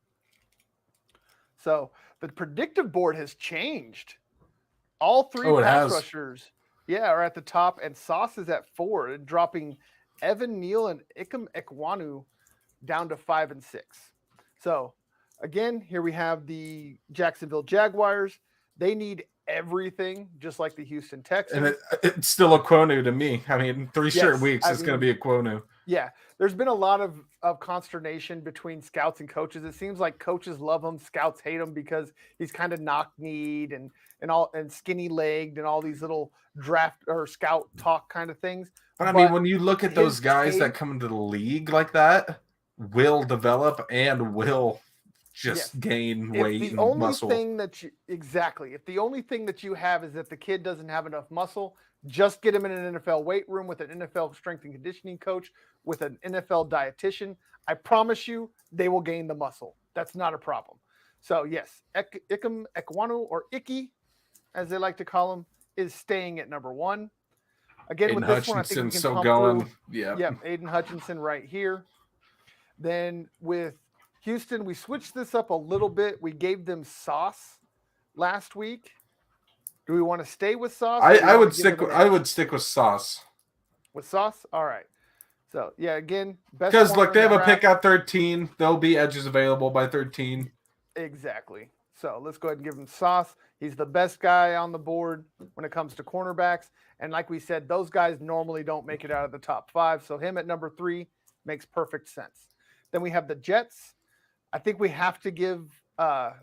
S1: So the predictive board has changed. All three pass rushers, are at the top, and Sauce is at 4, dropping Evan Neal and Ikem Ekwonu down to 5 and 6. So again, here we have the Jacksonville Jaguars. They need everything, just like the Houston Texans.
S2: And it's still Ekwonu to me. I mean, 3 straight weeks, it's going to be Ekwonu.
S1: Yeah, there's been a lot of consternation between scouts and coaches. It seems like coaches love him, scouts hate him because he's kind of knock-kneed and skinny-legged and all these little draft or scout talk kind of things.
S2: But I mean, when you look at those guys that come into the league like that, will develop and will just gain weight and muscle.
S1: If the only thing that you have is that the kid doesn't have enough muscle, just get him in an NFL weight room with an NFL strength and conditioning coach, with an NFL dietitian. I promise you, they will gain the muscle. That's not a problem. So yes, Ikem Ekwonu, or Icky, as they like to call him, is staying at number 1. Again,
S2: Aiden
S1: with this one, I think we can
S2: still
S1: pump
S2: going.
S1: through.
S2: Yeah,
S1: Aiden Hutchinson right here. Then with Houston, we switched this up a little bit. We gave them Sauce last week. Do we want to stay with Sauce?
S2: I would stick with Sauce.
S1: With Sauce? All right. So, yeah, again, best.
S2: Because, look, they have a pick at 13. There'll be edges available by 13.
S1: Exactly. So let's go ahead and give him Sauce. He's the best guy on the board when it comes to cornerbacks. And like we said, those guys normally don't make it out of the top 5. So him at number 3 makes perfect sense. Then we have the Jets. I think we have to give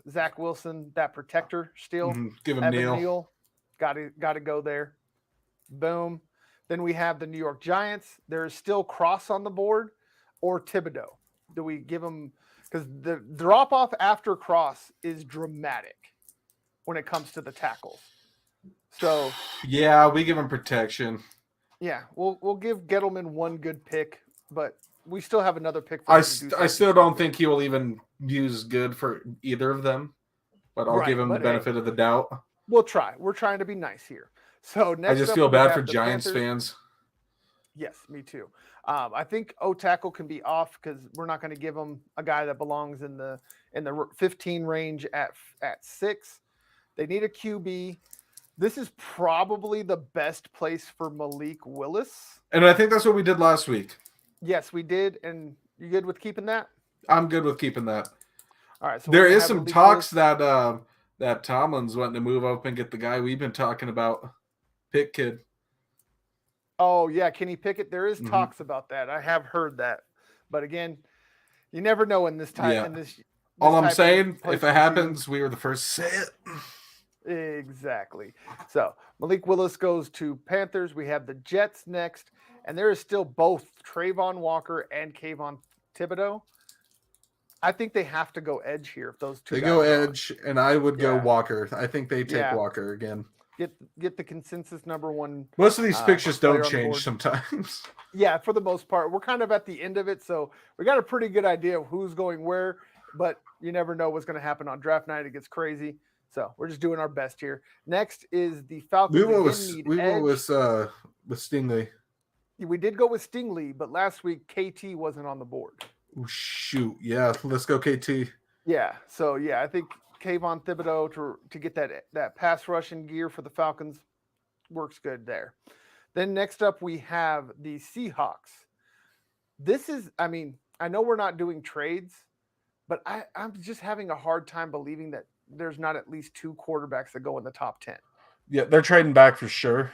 S1: Zach Wilson that protector still.
S2: Give him
S1: Evan
S2: Neal.
S1: Neal. Got to go there. Boom. Then we have the New York Giants. There is still Cross on the board or Thibodeau. Do we give him – because the drop-off after Cross is dramatic when it comes to the tackles. So –
S2: yeah, we give him protection.
S1: Yeah, we'll give Gettleman one good pick, but we still have another pick.
S2: I still don't think he will even use good for either of them, but I'll give him the benefit of the doubt.
S1: We'll try. We're trying to be nice here. So next,
S2: I just feel bad for Giants fans.
S1: Yes, me too. I think O-tackle can be off because we're not going to give him a guy that belongs in the 15 range at 6. They need a QB. This is probably the best place for Malik Willis.
S2: And I think that's what we did last week.
S1: Yes, we did. And you good with keeping that?
S2: I'm good with keeping that.
S1: All right. So
S2: there is some talks that that Tomlin's wanting to move up and get the guy we've been talking about, Pitt kid.
S1: Oh, yeah, Kenny Pickett. There is talks about that. I have heard that. But again, you never know in this time.
S2: Yeah. All I'm saying, if it happens, we were the first to say it.
S1: Exactly. So Malik Willis goes to Panthers. We have the Jets next, and there is still both Trayvon Walker and Kayvon Thibodeau. I think they have to go edge here. If those two
S2: they go edge, and I would go Walker. I think they take Walker again.
S1: Get the consensus number 1.
S2: Most of these pictures don't change sometimes.
S1: Yeah, for the most part, we're kind of at the end of it, so we got a pretty good idea of who's going where. But you never know what's going to happen on draft night. It gets crazy. So we're just doing our best here. Next is the Falcons.
S2: We went with Stingley.
S1: We did go with Stingley, but last week KT wasn't on the board.
S2: Oh, shoot. Yeah, let's go KT.
S1: Yeah. So I think Kayvon Thibodeau to get that pass rushing gear for the Falcons works good there. Then next up we have the Seahawks. This is, I know we're not doing trades, but I'm just having a hard time believing that there's not at least 2 quarterbacks that go in the top 10.
S2: Yeah, they're trading back for sure.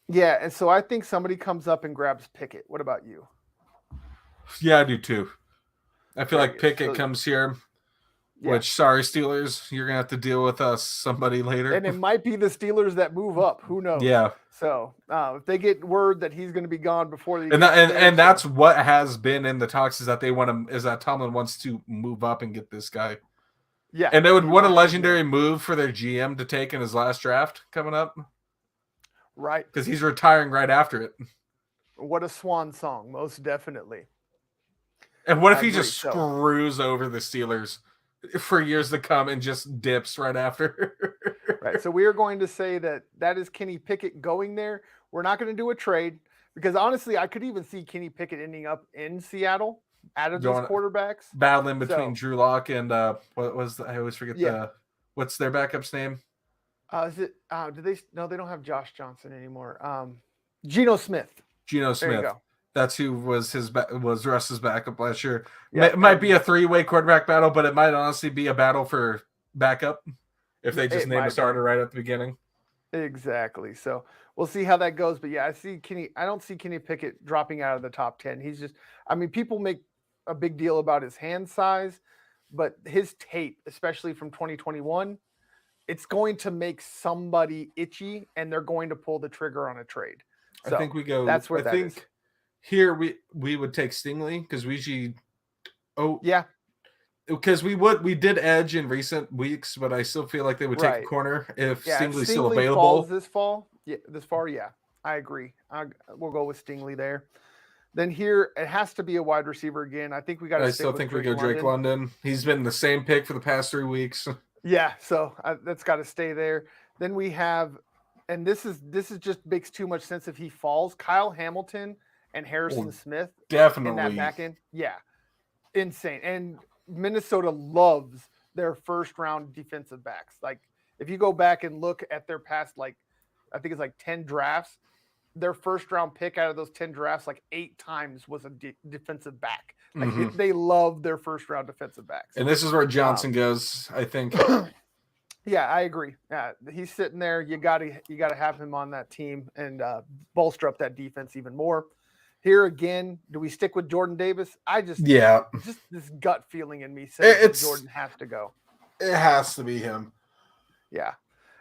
S1: Yeah, and so I think somebody comes up and grabs Pickett. What about you?
S2: Yeah, I do too. I feel like Pickett comes here, which, sorry, Steelers, you're going to have to deal with somebody later.
S1: And it might be the Steelers that move up. Who knows?
S2: Yeah.
S1: So if they get word that he's going to be gone before the
S2: and that's what has been in the talks is that that Tomlin wants to move up and get this guy.
S1: Yeah.
S2: And what a legendary move for their GM to take in his last draft coming up.
S1: Right.
S2: Because he's retiring right after it.
S1: What a swan song, most definitely.
S2: And what if he just screws over the Steelers for years to come and just dips right after?
S1: Right. So we are going to say that is Kenny Pickett going there. We're not going to do a trade because honestly, I could even see Kenny Pickett ending up in Seattle out of these quarterbacks.
S2: Battling between Drew Lock and I always forget what's their backup's name?
S1: Is it they don't have Josh Johnson anymore. Geno Smith.
S2: Geno Smith.
S1: There you go.
S2: That's who was Russ's backup last year. Yeah, it might be a 3-way quarterback battle, but it might honestly be a battle for backup if they just name a starter right at the beginning.
S1: Exactly. So we'll see how that goes. But yeah, I don't see Kenny Pickett dropping out of the top 10. He's just, people make a big deal about his hand size, but his tape, especially from 2021, it's going to make somebody itchy and they're going to pull the trigger on a trade. So
S2: I think we go.
S1: That's where
S2: I think is. Here we would take Stingley because we usually. Oh
S1: yeah.
S2: Because we did edge in recent weeks, but I still feel like they would take a corner if Stingley's still available.
S1: Falls this far, yeah, I agree. We'll go with Stingley there. Then here it has to be a wide receiver again. I think we got.
S2: I still think we go Drake London. He's been the same pick for the past 3 weeks.
S1: Yeah, so that's got to stay there. Then we have, and this is just makes too much sense if he falls. Kyle Hamilton and Harrison Smith,
S2: definitely
S1: in that back end. Yeah, insane. And Minnesota loves their first round defensive backs. Like if you go back and look at their past, I think it's 10 drafts, their first round pick out of those 10 drafts, 8 times was a defensive back. They love their first round defensive backs.
S2: And this is where Johnson goes, I think.
S1: Yeah, I agree. He's sitting there. You gotta have him on that team and bolster up that defense even more. Here again, do we stick with Jordan Davis?
S2: Yeah,
S1: Just this gut feeling in me says that Jordan has to go.
S2: it has to be him.
S1: Yeah.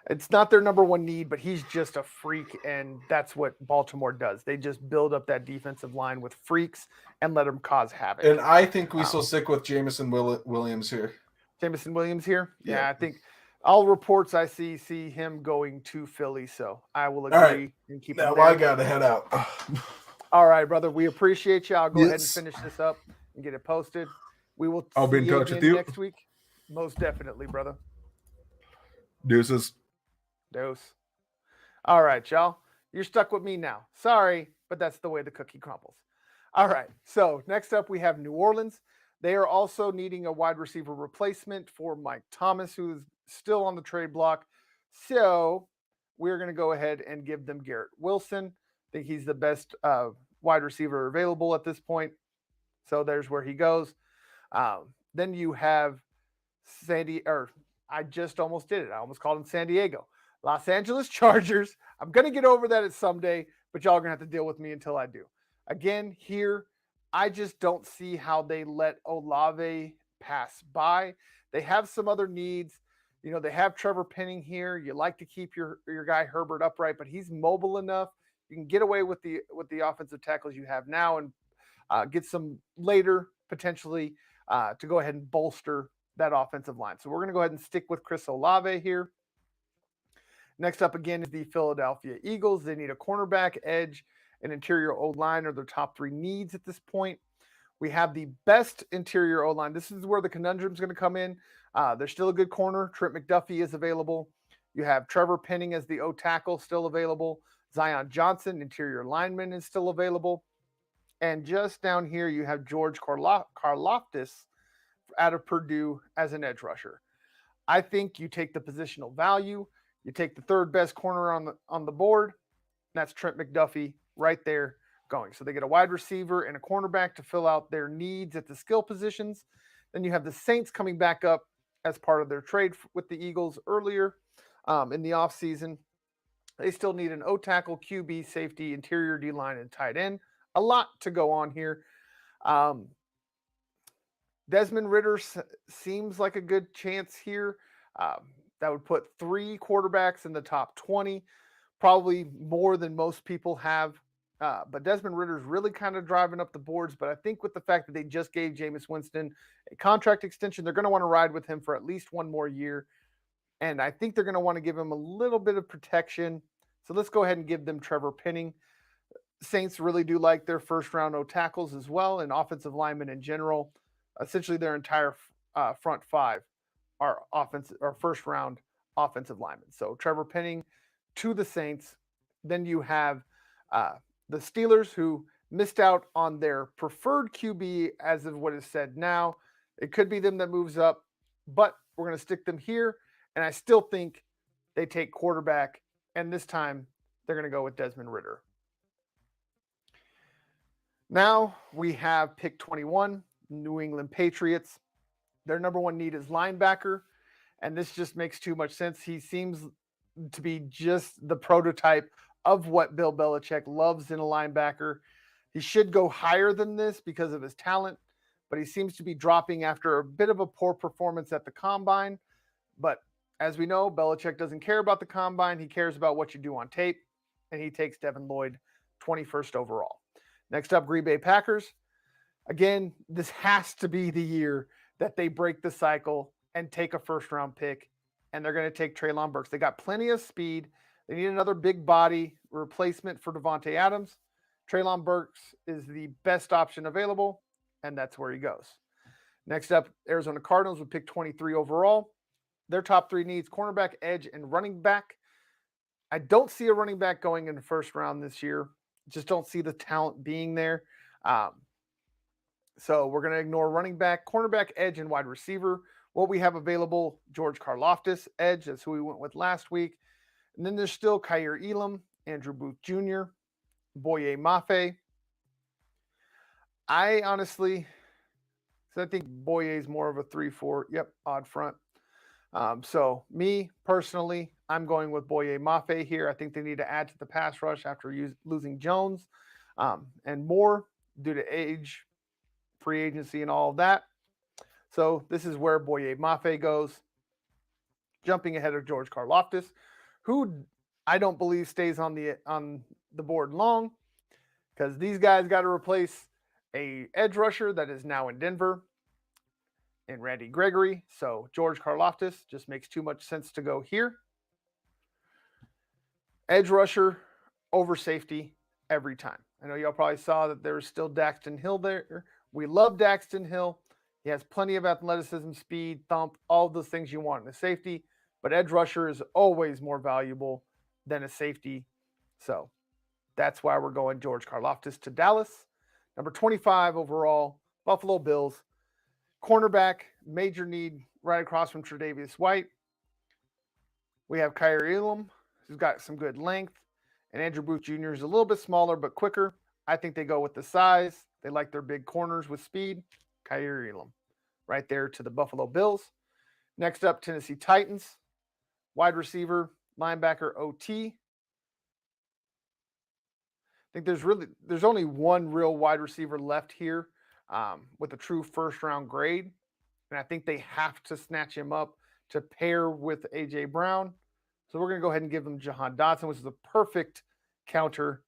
S1: It's not their number one need, but he's just a freak, and that's what Baltimore does. They just build up that defensive line with freaks and let them cause havoc.
S2: And I think we still stick with Jameson Williams here.
S1: Jameson Williams here.
S2: Yeah.
S1: Yeah, I think all reports I see him going to Philly, so I will agree
S2: right.
S1: and keep
S2: now
S1: him there.
S2: I gotta head out.
S1: All right, brother. We appreciate you. I'll go ahead and
S2: Yes.
S1: finish this up and get it posted. We will
S2: I'll be
S1: see
S2: in
S1: you
S2: touch with
S1: again
S2: you.
S1: next week. Most definitely, brother.
S2: Deuces.
S1: Dose. All right, y'all. You're stuck with me now. Sorry, but that's the way the cookie crumbles. All right. So next up, we have New Orleans. They are also needing a wide receiver replacement for Mike Thomas, who is still on the trade block. So we're going to go ahead and give them Garrett Wilson. I think he's the best wide receiver available at this point. So there's where he goes. Then you have I just almost did it. I almost called him San Diego. Los Angeles Chargers. I'm going to get over that at someday, but y'all are going to have to deal with me until I do. Again, here, I just don't see how they let Olave pass by. They have some other needs. You know, they have Trevor Penning here. You like to keep your guy Herbert upright, but he's mobile enough. You can get away with the offensive tackles you have now and get some later potentially to go ahead and bolster that offensive line. So we're going to go ahead and stick with Chris Olave here. Next up again is the Philadelphia Eagles. They need a cornerback, edge, and interior O-line are their top three needs at this point. We have the best interior O-line. This is where the conundrum is going to come in. There's still a good corner. Trent McDuffie is available. You have Trevor Penning as the O-tackle still available. Zion Johnson, interior lineman, is still available. And just down here, you have George Karlaftis out of Purdue as an edge rusher. I think you take the positional value. You take the third best corner on the board. That's Trent McDuffie right there going. So they get a wide receiver and a cornerback to fill out their needs at the skill positions. Then you have the Saints coming back up as part of their trade with the Eagles earlier in the offseason. They still need an O-tackle, QB, safety, interior D-line, and tight end. A lot to go on here. Desmond Ridder seems like a good chance here. That would put 3 quarterbacks in the top 20, probably more than most people have. But Desmond Ridder's really kind of driving up the boards. But I think with the fact that they just gave Jameis Winston a contract extension, they're going to want to ride with him for at least one more year. And I think they're going to want to give him a little bit of protection. So let's go ahead and give them Trevor Penning. Saints really do like their first round O tackles as well, and offensive linemen in general. Essentially, their entire front 5 are first round offensive linemen. So Trevor Penning to the Saints. Then you have the Steelers, who missed out on their preferred QB as of what is said now. It could be them that moves up, but we're going to stick them here. And I still think they take quarterback, and this time they're going to go with Desmond Ridder. Now we have pick 21, New England Patriots. Their number one need is linebacker, and this just makes too much sense. He seems to be just the prototype of what Bill Belichick loves in a linebacker. He should go higher than this because of his talent, but he seems to be dropping after a bit of a poor performance at the combine. But as we know, Belichick doesn't care about the combine. He cares about what you do on tape, and he takes Devin Lloyd 21st overall. Next up, Green Bay Packers. Again, this has to be the year that they break the cycle and take a first-round pick, and they're going to take Treylon Burks. They got plenty of speed. They need another big body replacement for Devontae Adams. Treylon Burks is the best option available, and that's where he goes. Next up, Arizona Cardinals with pick 23 overall. Their top 3 needs: cornerback, edge, and running back. I don't see a running back going in the first round this year. Just don't see the talent being there. So we're going to ignore running back, cornerback, edge, and wide receiver. What we have available: George Karlaftis, edge. That's who we went with last week. And then there's still Kaiir Elam, Andrew Booth Jr., Boye Mafe. I think Boye is more of a 3-4. Yep, odd front. So me personally, I'm going with Boye Mafe here. I think they need to add to the pass rush after losing Jones and more due to age, free agency, and all of that. So this is where Boye Mafe goes, jumping ahead of George Karlaftis, who I don't believe stays on the board long because these guys got to replace a edge rusher that is now in Denver and Randy Gregory. So George Karlaftis just makes too much sense to go here. Edge rusher over safety every time. I know y'all probably saw that there's still Daxton Hill there. We love Daxton Hill. He has plenty of athleticism, speed, thump, all of those things you want in a safety. But edge rusher is always more valuable than a safety. So that's why we're going George Karlaftis to Dallas. Number 25 overall, Buffalo Bills. Cornerback, major need right across from Tre'Davious White. We have Kyrie Elam, who's got some good length, and Andrew Booth Jr. is a little bit smaller but quicker. I think they go with the size. They like their big corners with speed. Kyrie Elam, right there to the Buffalo Bills. Next up, Tennessee Titans, wide receiver, linebacker, OT. I think there's only one real wide receiver left here with a true first round grade, and I think they have to snatch him up to pair with AJ Brown. So we're going to go ahead and give them Jahan Dotson, which is a perfect counter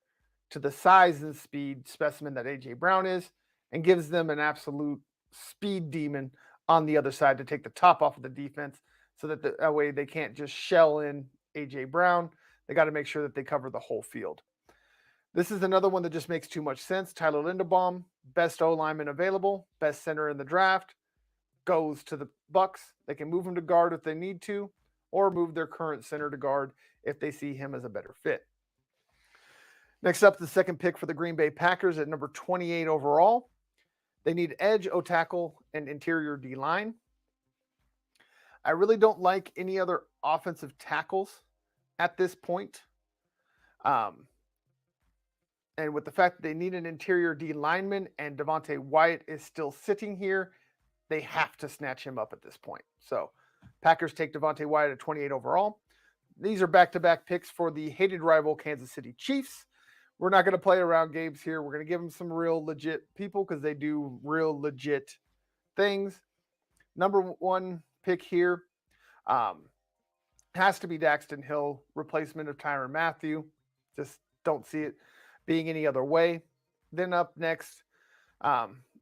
S1: to the size and speed specimen that AJ Brown is, and gives them an absolute speed demon on the other side to take the top off of the defense, so that that way they can't just shell in AJ Brown. They got to make sure that they cover the whole field. This is another one that just makes too much sense. Tyler Linderbaum, best O lineman available, best center in the draft, goes to the Bucks. They can move him to guard if they need to, or move their current center to guard if they see him as a better fit. Next up, the second pick for the Green Bay Packers at number 28 overall. They need edge, O tackle, and interior D line. I really don't like any other offensive tackles at this point. And with the fact that they need an interior D lineman and Devontae Wyatt is still sitting here, they have to snatch him up at this point. So Packers take Devontae Wyatt at 28 overall. These are back-to-back picks for the hated rival Kansas City Chiefs. We're not going to play around games here. We're going to give them some real legit people because they do real legit things. Number one pick here has to be Daxton Hill, replacement of Tyrann Mathieu. Just don't see it being any other way. Then up next,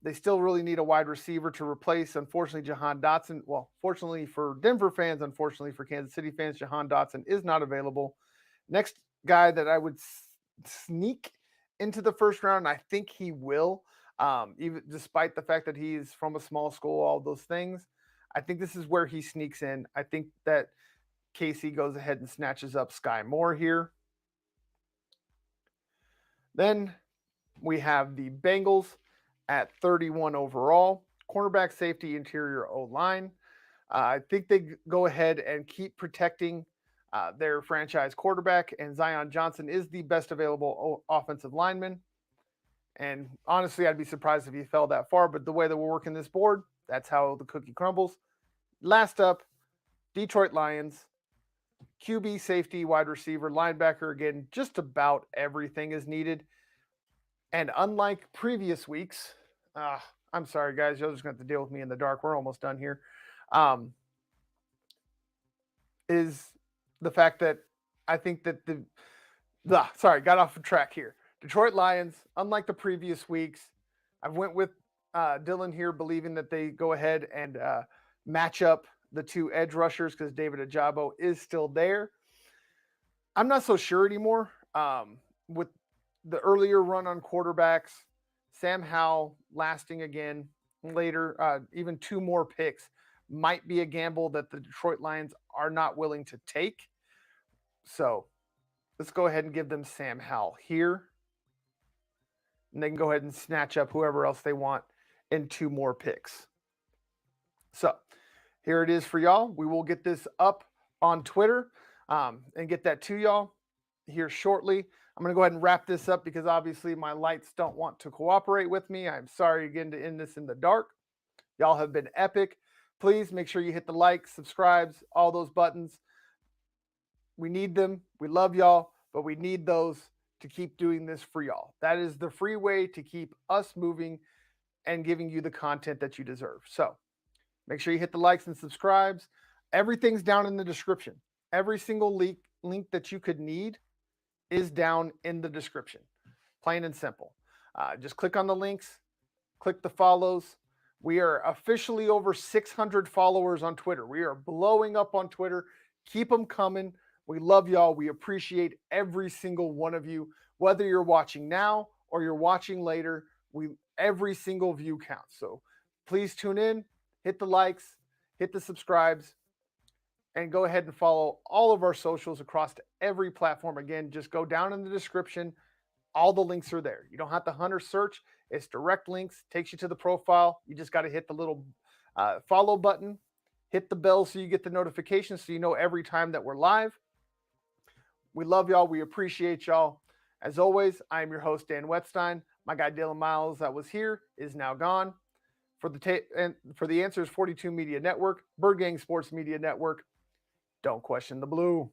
S1: they still really need a wide receiver to replace, unfortunately, Jahan Dotson. Well, fortunately for Denver fans, unfortunately for Kansas City fans, Jahan Dotson is not available. Next guy that I would sneak into the first round, I think he will, even despite the fact that he's from a small school, all those things. I think this is where he sneaks in. I think that KC goes ahead and snatches up Sky Moore here. Then we have the Bengals at 31 overall. Cornerback, safety, interior O-line. I think they go ahead and keep protecting their franchise quarterback, and Zion Johnson is the best available offensive lineman. And honestly, I'd be surprised if he fell that far, but the way that we're working this board, that's how the cookie crumbles. Last up, Detroit Lions. QB, safety, wide receiver, linebacker. Again, just about everything is needed. And unlike previous weeks, I'm sorry, guys. You're just going to have to deal with me in the dark. We're almost done here. Is the fact that I think that got off the track here. Detroit Lions, unlike the previous weeks, I went with Dylan here, believing that they go ahead and match up the two edge rushers because David Ajabo is still there. I'm not so sure anymore. With the earlier run on quarterbacks, Sam Howell lasting again later, even two more picks might be a gamble that the Detroit Lions are not willing to take. So let's go ahead and give them Sam Howell here. And they can go ahead and snatch up whoever else they want in two more picks. So here it is for y'all. We will get this up on Twitter and get that to y'all here shortly. I'm going to go ahead and wrap this up because obviously my lights don't want to cooperate with me. I'm sorry again to end this in the dark. Y'all have been epic. Please make sure you hit the like, subscribes, all those buttons. We need them. We love y'all, but we need those to keep doing this for y'all. That is the free way to keep us moving and giving you the content that you deserve. So make sure you hit the likes and subscribes. Everything's down in the description. Every single link that you could need is down in the description. Plain and simple. Just click on the links, click the follows. We are officially over 600 followers on Twitter. We are blowing up on Twitter. Keep them coming. We love y'all. We appreciate every single one of you, whether you're watching now or you're watching later. Every single view counts. So please tune in, hit the likes, hit the subscribes, and go ahead and follow all of our socials across every platform. Again, just go down in the description. All the links are there. You don't have to hunt or search. It's direct links, takes you to the profile. You just got to hit the little follow button, hit the bell so you get the notifications so you know every time that we're live. We love y'all. We appreciate y'all. As always, I am your host, Dan Wetstein. My guy, Dylan Miles, that was here, is now gone. For the Answers 42 Media Network, Bird Gang Sports Media Network, don't question the blue.